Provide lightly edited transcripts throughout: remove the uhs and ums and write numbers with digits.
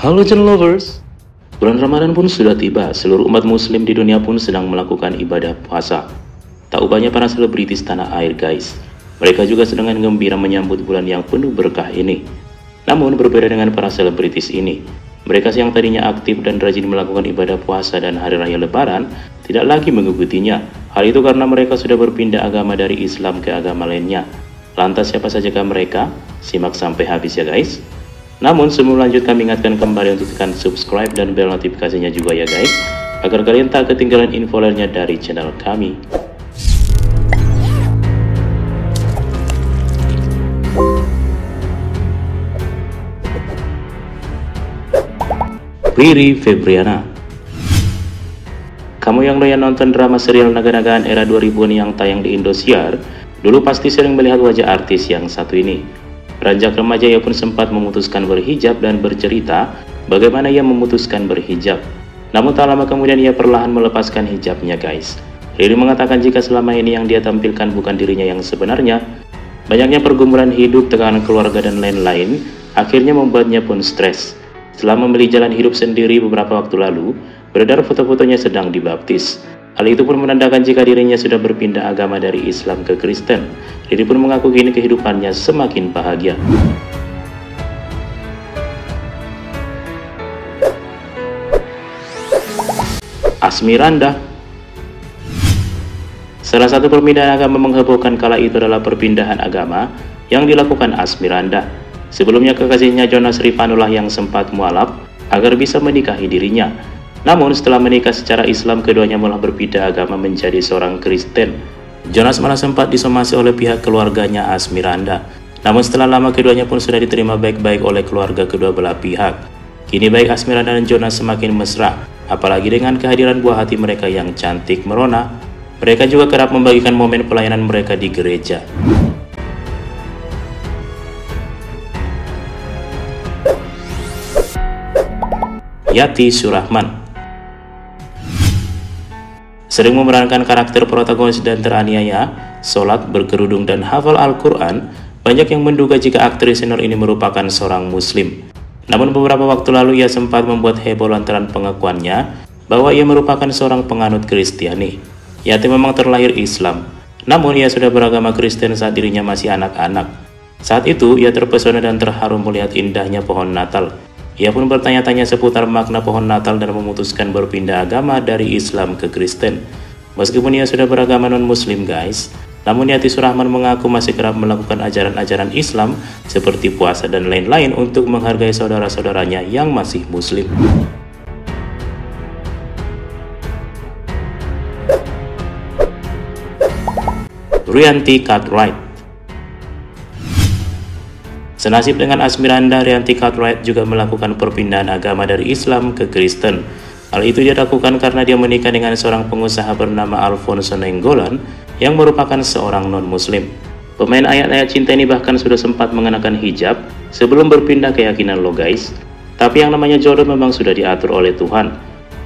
Halo channel lovers, bulan Ramadan pun sudah tiba. Seluruh umat muslim di dunia pun sedang melakukan ibadah puasa. Tak ubahnya para selebritis tanah air guys, mereka juga sedang gembira menyambut bulan yang penuh berkah ini. Namun berbeda dengan para selebritis ini, mereka yang tadinya aktif dan rajin melakukan ibadah puasa dan hari raya lebaran tidak lagi mengikutinya. Hal itu karena mereka sudah berpindah agama dari Islam ke agama lainnya. Lantas siapa sajakah mereka? Simak sampai habis ya guys. Namun sebelum lanjut, kami ingatkan kembali untuk tekan subscribe dan bel notifikasinya juga ya guys, agar kalian tak ketinggalan info lainnya dari channel kami. Riri Febriana. Kamu yang doyan nonton drama serial naga-nagaan era 2000-an yang tayang di Indosiar, dulu pasti sering melihat wajah artis yang satu ini. Beranjak remaja ia pun sempat memutuskan berhijab dan bercerita bagaimana ia memutuskan berhijab. Namun tak lama kemudian ia perlahan melepaskan hijabnya guys. Riri mengatakan jika selama ini yang dia tampilkan bukan dirinya yang sebenarnya. Banyaknya pergumulan hidup, tekanan keluarga dan lain-lain akhirnya membuatnya pun stres. Setelah memilih jalan hidup sendiri beberapa waktu lalu, beredar foto-fotonya sedang dibaptis. Hal itu pun menandakan jika dirinya sudah berpindah agama dari Islam ke Kristen. Riri pun mengaku kini kehidupannya semakin bahagia. Asmiranda. Salah satu perpindahan agama menghebohkan kala itu adalah perpindahan agama yang dilakukan Asmiranda. Sebelumnya kekasihnya Jonas Rifanulah yang sempat mualaf agar bisa menikahi dirinya. Namun setelah menikah secara Islam, keduanya malah berpindah agama menjadi seorang Kristen. Jonas malah sempat disomasi oleh pihak keluarganya Asmiranda. Namun setelah lama keduanya pun sudah diterima baik-baik oleh keluarga kedua belah pihak. Kini baik Asmiranda dan Jonas semakin mesra, apalagi dengan kehadiran buah hati mereka yang cantik merona. Mereka juga kerap membagikan momen pelayanan mereka di gereja. Yati Surahman. Sering memerankan karakter protagonis dan teraniaya, sholat, berkerudung, dan hafal Al-Quran, banyak yang menduga jika aktris senior ini merupakan seorang muslim. Namun beberapa waktu lalu ia sempat membuat heboh lantaran pengakuannya bahwa ia merupakan seorang penganut Kristiani. Yati memang terlahir Islam, namun ia sudah beragama Kristen saat dirinya masih anak-anak. Saat itu ia terpesona dan terharu melihat indahnya pohon Natal. Ia pun bertanya-tanya seputar makna pohon Natal dan memutuskan berpindah agama dari Islam ke Kristen. Meskipun ia sudah beragama non-muslim guys, namun Yati Surahman mengaku masih kerap melakukan ajaran-ajaran Islam seperti puasa dan lain-lain untuk menghargai saudara-saudaranya yang masih muslim. Rianti Cartwright. Senasib dengan Asmiranda, Rianti Cartwright juga melakukan perpindahan agama dari Islam ke Kristen. Hal itu dia lakukan karena dia menikah dengan seorang pengusaha bernama Alfonso Nainggolan yang merupakan seorang non-muslim. Pemain ayat-ayat cinta ini bahkan sudah sempat mengenakan hijab sebelum berpindah keyakinan lo guys. Tapi yang namanya jodoh memang sudah diatur oleh Tuhan.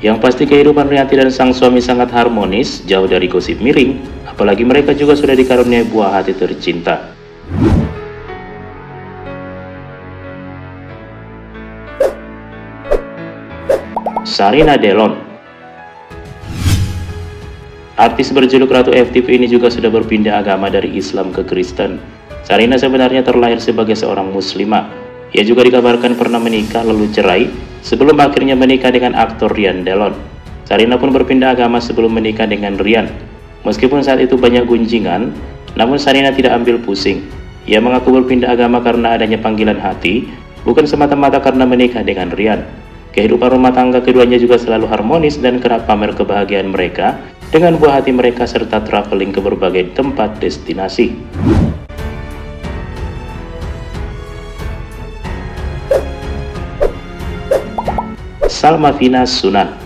Yang pasti kehidupan Rianti dan sang suami sangat harmonis, jauh dari gosip miring. Apalagi mereka juga sudah dikaruniai buah hati tercinta. Sharina Delon. Artis berjuluk Ratu FTV ini juga sudah berpindah agama dari Islam ke Kristen. Sharina sebenarnya terlahir sebagai seorang muslimah. Ia juga dikabarkan pernah menikah lalu cerai sebelum akhirnya menikah dengan aktor Rian Delon. Sharina pun berpindah agama sebelum menikah dengan Rian. Meskipun saat itu banyak gunjingan, namun Sharina tidak ambil pusing. Ia mengaku berpindah agama karena adanya panggilan hati, bukan semata-mata karena menikah dengan Rian. Kehidupan rumah tangga keduanya juga selalu harmonis dan kerap pamer kebahagiaan mereka dengan buah hati mereka serta traveling ke berbagai tempat destinasi. Salma-Vina Sunan.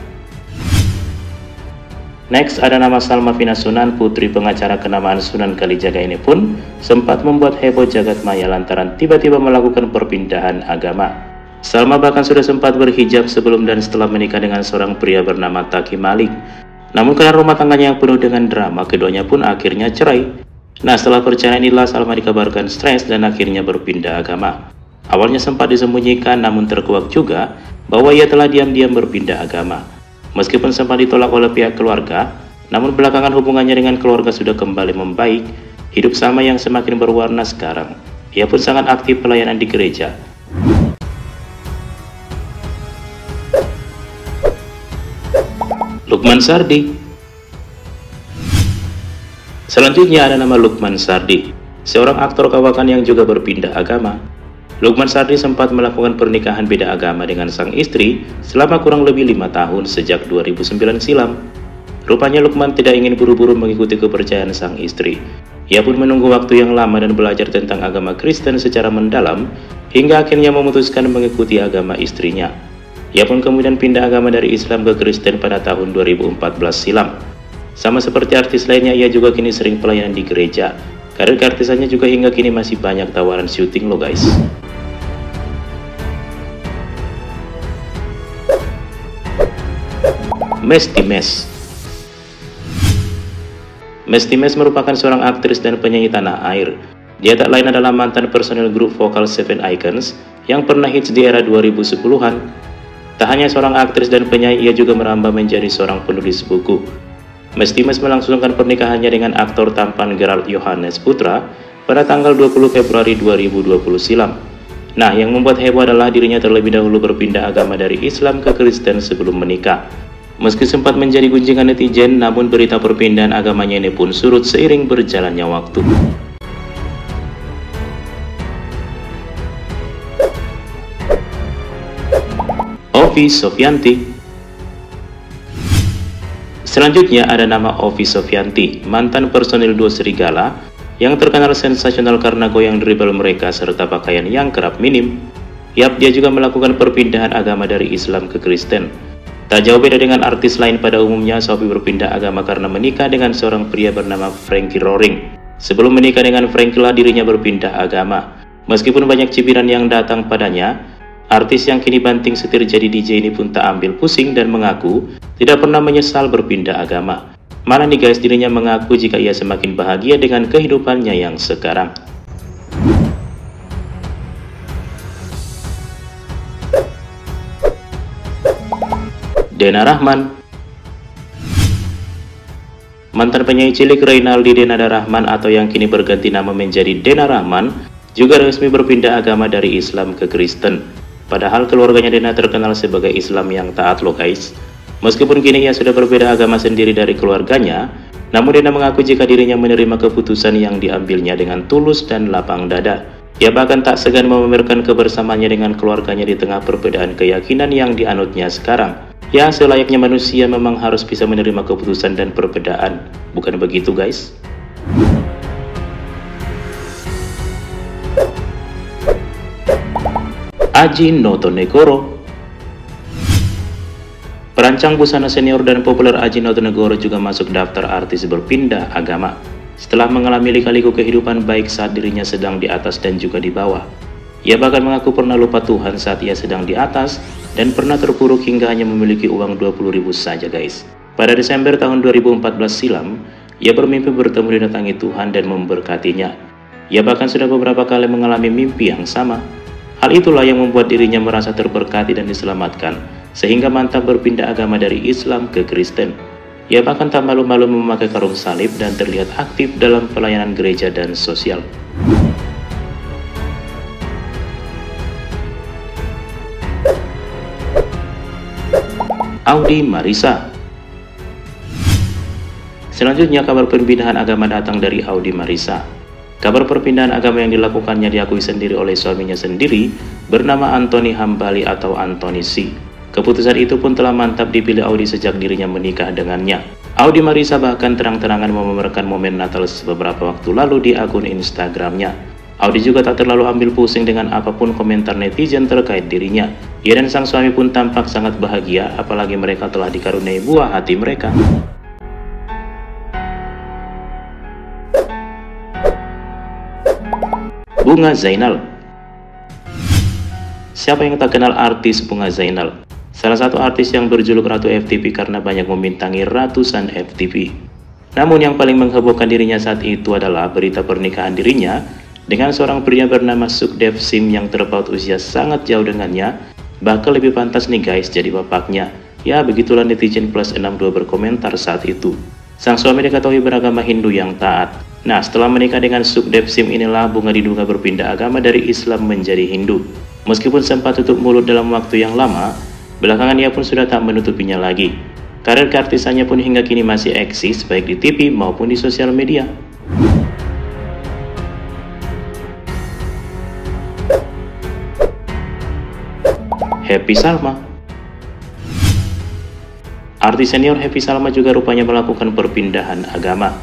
Next ada nama Salma-Vina Sunan, putri pengacara kenamaan Sunan Kalijaga ini pun sempat membuat heboh jagat maya lantaran tiba-tiba melakukan perpindahan agama. Salma bahkan sudah sempat berhijab sebelum dan setelah menikah dengan seorang pria bernama Taki Malik. Namun karena rumah tangganya yang penuh dengan drama, keduanya pun akhirnya cerai. Nah, setelah perceraian inilah Salma dikabarkan stres dan akhirnya berpindah agama. Awalnya sempat disembunyikan, namun terkuak juga bahwa ia telah diam-diam berpindah agama. Meskipun sempat ditolak oleh pihak keluarga, namun belakangan hubungannya dengan keluarga sudah kembali membaik. Hidup sama yang semakin berwarna sekarang. Ia pun sangat aktif pelayanan di gereja. Lukman Sardi. Selanjutnya ada nama Lukman Sardi, seorang aktor kawakan yang juga berpindah agama. Lukman Sardi sempat melakukan pernikahan beda agama dengan sang istri selama kurang lebih 5 tahun sejak 2009 silam. Rupanya Lukman tidak ingin buru-buru mengikuti kepercayaan sang istri. Ia pun menunggu waktu yang lama dan belajar tentang agama Kristen secara mendalam, hingga akhirnya memutuskan mengikuti agama istrinya. Ia pun kemudian pindah agama dari Islam ke Kristen pada tahun 2014 silam. Sama seperti artis lainnya, ia juga kini sering pelayanan di gereja. Karir keartisannya juga hingga kini masih banyak tawaran syuting loh guys. Mesti Mes. Mesti Mes merupakan seorang aktris dan penyanyi tanah air. Dia tak lain adalah mantan personil grup vokal Seven Icons yang pernah hits di era 2010-an. Tak hanya seorang aktris dan penyanyi, ia juga merambah menjadi seorang penulis buku. Mesti Mes melangsungkan pernikahannya dengan aktor tampan Gerald Yohanes Putra pada tanggal 20 Februari 2020 silam. Nah, yang membuat heboh adalah dirinya terlebih dahulu berpindah agama dari Islam ke Kristen sebelum menikah. Meski sempat menjadi gunjingan netizen, namun berita perpindahan agamanya ini pun surut seiring berjalannya waktu. Ovi Sofyanti. Selanjutnya ada nama Ovi Sofyanti, mantan personil duo Serigala yang terkenal sensasional karena goyang dribble mereka serta pakaian yang kerap minim. Yap, dia juga melakukan perpindahan agama dari Islam ke Kristen. Tak jauh beda dengan artis lain pada umumnya, Sophie berpindah agama karena menikah dengan seorang pria bernama Frankie Roaring. Sebelum menikah dengan Frankie lah dirinya berpindah agama. Meskipun banyak cibiran yang datang padanya, artis yang kini banting setir jadi DJ ini pun tak ambil pusing dan mengaku tidak pernah menyesal berpindah agama. Malah nih guys, dirinya mengaku jika ia semakin bahagia dengan kehidupannya yang sekarang. Dena Rahman. Mantan penyanyi cilik Reynaldi Denada Rahman atau yang kini berganti nama menjadi Dena Rahman juga resmi berpindah agama dari Islam ke Kristen. Padahal keluarganya Dena terkenal sebagai Islam yang taat loh guys. Meskipun kini ia sudah berbeda agama sendiri dari keluarganya, namun Dena mengaku jika dirinya menerima keputusan yang diambilnya dengan tulus dan lapang dada. Ia bahkan tak segan memamerkan kebersamaannya dengan keluarganya di tengah perbedaan keyakinan yang dianutnya sekarang. Ya, selayaknya manusia memang harus bisa menerima keputusan dan perbedaan. Bukan begitu guys? Aji Notonegoro. Perancang busana senior dan populer Aji Notonegoro juga masuk daftar artis berpindah agama. Setelah mengalami lika-liku kehidupan baik saat dirinya sedang di atas dan juga di bawah. Ia bahkan mengaku pernah lupa Tuhan saat ia sedang di atas dan pernah terpuruk hingga hanya memiliki uang 20.000 saja guys. Pada Desember tahun 2014 silam, ia bermimpi bertemu didatangi Tuhan dan memberkatinya. Ia bahkan sudah beberapa kali mengalami mimpi yang sama. Hal itulah yang membuat dirinya merasa terberkati dan diselamatkan, sehingga mantap berpindah agama dari Islam ke Kristen. Ia bahkan tak malu-malu memakai karung salib dan terlihat aktif dalam pelayanan gereja dan sosial. Audi Marissa. Selanjutnya kabar perpindahan agama datang dari Audi Marissa. Kabar perpindahan agama yang dilakukannya diakui sendiri oleh suaminya sendiri bernama Anthony Hambali atau Anthony C. Keputusan itu pun telah mantap dipilih Audi sejak dirinya menikah dengannya. Audi Marissa bahkan terang-terangan memamerkan momen Natal beberapa waktu lalu di akun Instagramnya. Audi juga tak terlalu ambil pusing dengan apapun komentar netizen terkait dirinya. Ia dan sang suami pun tampak sangat bahagia, apalagi mereka telah dikaruniai buah hati mereka. Bunga Zainal. Siapa yang tak kenal artis Bunga Zainal? Salah satu artis yang berjuluk Ratu FTV karena banyak membintangi ratusan FTV. Namun yang paling menghebohkan dirinya saat itu adalah berita pernikahan dirinya dengan seorang pria bernama Sukdev Sim yang terpaut usia sangat jauh dengannya, bakal lebih pantas nih guys jadi bapaknya. Ya begitulah netizen plus 62 berkomentar saat itu. Sang suami diketahui beragama Hindu yang taat. Nah, setelah menikah dengan Sukdev Sim inilah Bunga diduga berpindah agama dari Islam menjadi Hindu. Meskipun sempat tutup mulut dalam waktu yang lama, belakangan ia pun sudah tak menutupinya lagi. Karir keartisannya pun hingga kini masih eksis baik di TV maupun di sosial media. Happy Salma. Artis senior Happy Salma juga rupanya melakukan perpindahan agama.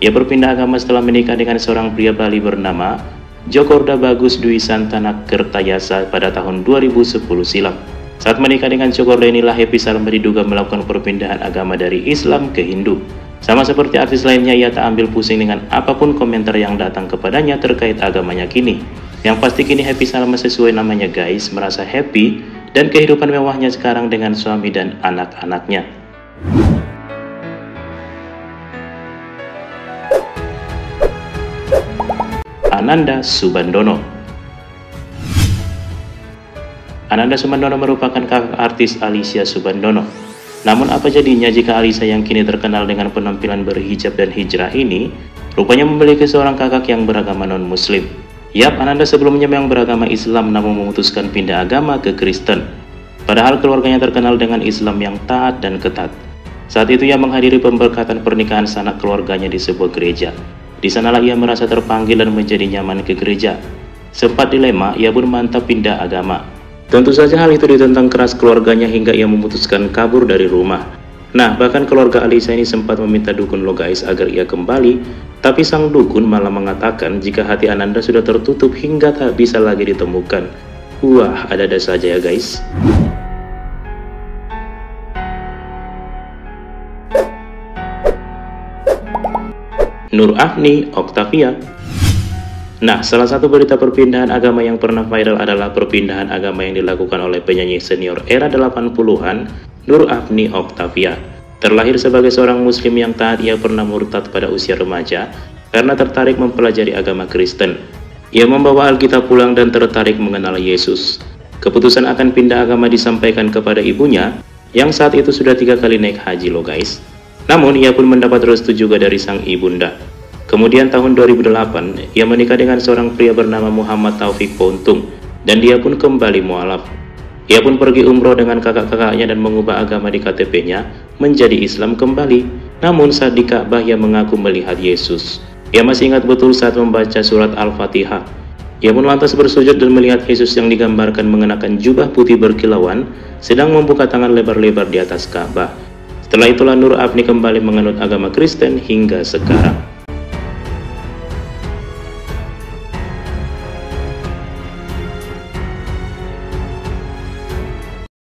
Ia berpindah agama setelah menikah dengan seorang pria Bali bernama Djokorda Bagus Dwi Santana Kertayasa pada tahun 2010 silam. Saat menikah dengan Djokorda inilah Happy Salma diduga melakukan perpindahan agama dari Islam ke Hindu. Sama seperti artis lainnya, ia tak ambil pusing dengan apapun komentar yang datang kepadanya terkait agamanya kini. Yang pasti kini Happy Salma sesuai namanya guys, merasa happy dan kehidupan mewahnya sekarang dengan suami dan anak-anaknya. Ananda Subandono. Ananda Subandono merupakan kakak artis Alicia Subandono. Namun apa jadinya jika Alicia yang kini terkenal dengan penampilan berhijab dan hijrah ini, rupanya memiliki seorang kakak yang beragama non-muslim. Yap, Ananda sebelumnya memang beragama Islam namun memutuskan pindah agama ke Kristen. Padahal keluarganya terkenal dengan Islam yang taat dan ketat. Saat itu ia menghadiri pemberkatan pernikahan sanak keluarganya di sebuah gereja. Di sanalah ia merasa terpanggil dan menjadi nyaman ke gereja. Sempat dilema, ia pun mantap pindah agama. Tentu saja hal itu ditentang keras keluarganya hingga ia memutuskan kabur dari rumah. Nah, bahkan keluarga Alicia ini sempat meminta dukun lo guys agar ia kembali, tapi sang dukun malah mengatakan jika hati Ananda sudah tertutup hingga tak bisa lagi ditemukan. Wah, ada-ada saja ya guys. Nur Afni Octavia. Nah, salah satu berita perpindahan agama yang pernah viral adalah perpindahan agama yang dilakukan oleh penyanyi senior era 80-an, Nur Afni Octavia. Terlahir sebagai seorang muslim yang taat, ia pernah murtad pada usia remaja karena tertarik mempelajari agama Kristen. Ia membawa Alkitab pulang dan tertarik mengenal Yesus. Keputusan akan pindah agama disampaikan kepada ibunya, yang saat itu sudah 3 kali naik haji loh guys. Namun ia pun mendapat restu juga dari sang ibunda. Kemudian tahun 2008, ia menikah dengan seorang pria bernama Muhammad Taufik Pontung, dan dia pun kembali mualaf. Ia pun pergi umroh dengan kakak-kakaknya dan mengubah agama di KTP-nya menjadi Islam kembali. Namun saat di Ka'bah ia mengaku melihat Yesus. Ia masih ingat betul saat membaca surat Al-Fatihah. Ia pun lantas bersujud dan melihat Yesus yang digambarkan mengenakan jubah putih berkilauan, sedang membuka tangan lebar-lebar di atas Ka'bah. Setelah itulah Nur Afni kembali menganut agama Kristen hingga sekarang.